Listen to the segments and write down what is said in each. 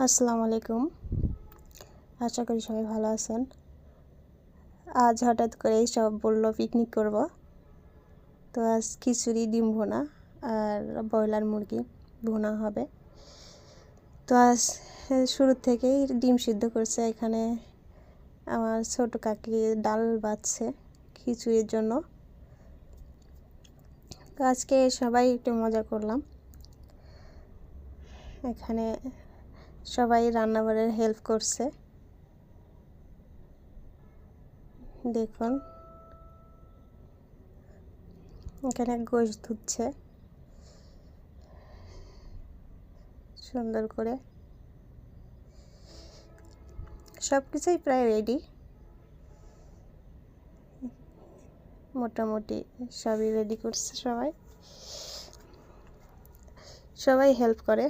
আসসালামু আলাইকুম। আশা করি সবাই ভালো আছেন। আজ হঠাৎ করেই সব বলল পিকনিক করব, তো আজ খিচুড়ি, ডিম ভুনা আর ব্রয়লার মুরগি ভুনা হবে। তো আজ শুরু থেকেই ডিম সিদ্ধ করছে। এখানে আমার ছোট কাকি ডাল বাছছে খিচুড়ির জন্য। তো আজকে সবাই একটু মজা করলাম। এখানে সবাই রান্নাবাড়ার হেল্প করছে। দেখুন, এখানে গোশ ধুচ্ছে সুন্দর করে। সব কিছুই প্রায় রেডি, মোটামুটি সবই রেডি করছে। সবাই হেল্প করে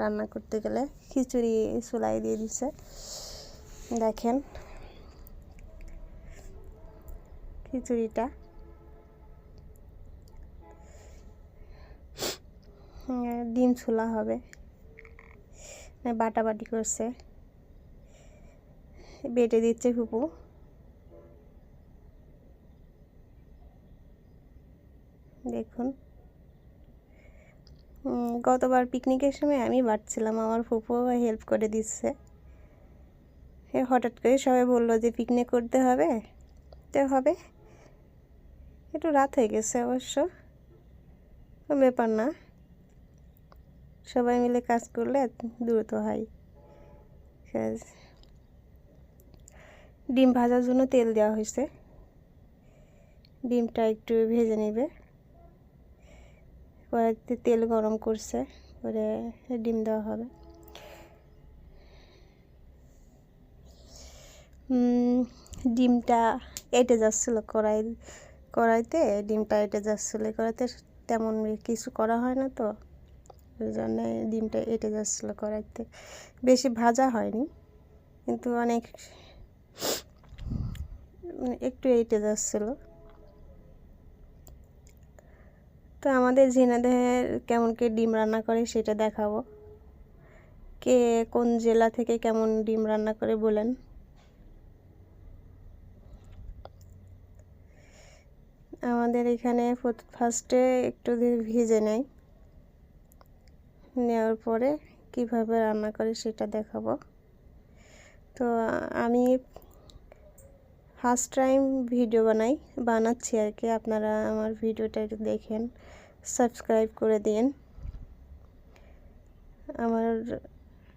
রান্না করতে গেলে। খিচুড়ি চুলায় দিয়ে দিছে, দেখেন খিচুড়িটা। ডিম ছোলা হবে, বাটাবাটি করছে, বেটে দিচ্ছে ফুপু। দেখুন, গতবার পিকনিকের সময় আমি বাটছিলাম, আমার ফুপু হেল্প করে দিচ্ছে। হঠাৎ করে সবাই বললো যে পিকনিক করতে হবে, তো হবে। একটু রাত হয়ে গেছে, অবশ্য ব্যাপার না, সবাই মিলে কাজ করলে দ্রুত হয় কাজ। ডিম ভাজার জন্য তেল দেওয়া হয়েছে, ডিমটা একটু ভেজে নেবে। কড়াইতে তেল গরম করছে, করে ডিম দেওয়া হবে। ডিমটা এঁটে যাচ্ছিলো কড়াইতে, ডিমটা এঁটে যাচ্ছিলো কড়াইতে। তেমন কিছু করা হয় না, তো ওই জন্যে ডিমটা এঁটে যাচ্ছিলো কড়াইতে। বেশি ভাজা হয়নি, কিন্তু অনেক একটু এঁটে যাচ্ছিলো। তো আমাদের ঝিনাইদহের কেমন কে ডিম রান্না করে সেটা দেখাবো। কে কোন জেলা থেকে কেমন ডিম রান্না করে বলেন। আমাদের এখানে ফার্স্টে একটু ভেজে নেয়, নেওয়ার পরে কিভাবে রান্না করে সেটা দেখাবো। তো আমি ফার্স্ট টাইম ভিডিও বানাচ্ছি আর কি। আপনারা আমার ভিডিওটা একটু দেখেন, সাবস্ক্রাইব করে দিন। আমার